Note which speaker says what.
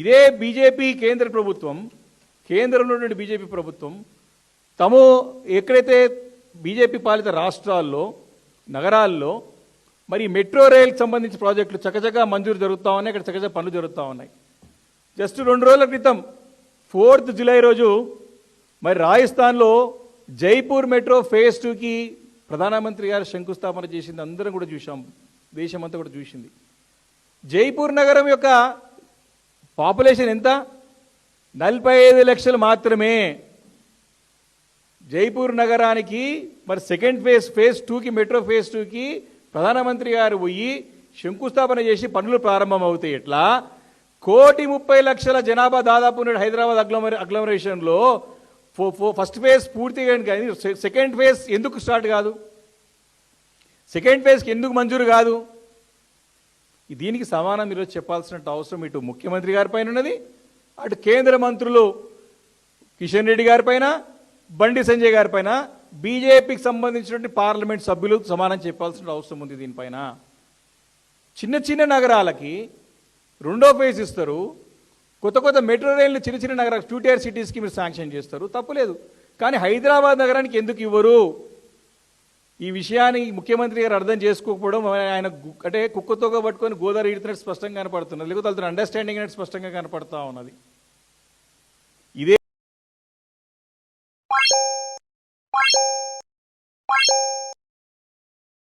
Speaker 1: ఇదే బీజేపీ కేంద్ర ప్రభుత్వం, కేంద్రంలో ఉన్నటువంటి బీజేపీ ప్రభుత్వం తాము ఎక్కడైతే బీజేపీ పాలిత రాష్ట్రాల్లో నగరాల్లో మరి మెట్రో రైల్కి సంబంధించిన ప్రాజెక్టులు చకచకా మంజూరు జరుగుతూ ఉన్నాయి, ఇక్కడ చకచకా పనులు జరుగుతూ ఉన్నాయి. జస్ట్ 2 రోజుల క్రితం 4th జూలై రోజు మరి రాజస్థాన్లో జైపూర్ మెట్రో ఫేజ్ 2కి ప్రధానమంత్రి గారు శంకుస్థాపన చేసింది అందరం కూడా చూసాం, దేశమంతా కూడా చూసింది. జైపూర్ నగరం యొక్క పాపులేషన్ ఎంత? 45 లక్షలు మాత్రమే. జైపూర్ నగరానికి మరి సెకండ్ ఫేజ్ 2కి మెట్రో ఫేజ్ 2కి ప్రధానమంత్రి గారు పోయి శంకుస్థాపన చేసి పనులు ప్రారంభం అవుతాయి. ఎట్లా 1,30,00,000 జనాభా దాదాపు హైదరాబాద్ అగ్లమరేషన్లో ఫస్ట్ ఫేజ్ పూర్తిగా కానీ సెకండ్ ఫేజ్ ఎందుకు స్టార్ట్ కాదు? సెకండ్ ఫేజ్కి ఎందుకు మంజూరు కాదు? దీనికి సమానం ఈరోజు చెప్పాల్సిన అవసరం ఇటు ముఖ్యమంత్రి గారి పైన ఉన్నది, అటు కేంద్ర మంత్రులు కిషన్ రెడ్డి గారి పైన, బండి సంజయ్ గారి పైన, బీజేపీకి సంబంధించినటువంటి పార్లమెంట్ సభ్యులు సమానం చెప్పాల్సిన అవసరం ఉంది. దీనిపైన చిన్న చిన్న నగరాలకి 2వ ఫేజ్ ఇస్తారు, కొత్త మెట్రో రైళ్లు చిన్న చిన్న నగరాలు 2 tier సిటీస్కి మీరు శాంక్షన్ చేస్తారు, తప్పులేదు. కానీ హైదరాబాద్ నగరానికి ఎందుకు ఇవ్వరు? ఈ విషయాన్ని ముఖ్యమంత్రి గారు అర్థం చేసుకోకపోవడం, ఆయన అంటే కుక్కతోగా పట్టుకొని గోదావరి ఈడుతున్నట్టు స్పష్టంగా కనపడుతున్నది, లేకపోతే అండర్స్టాండింగ్ అనేది స్పష్టంగా కనపడతా ఉన్నది. ఇదే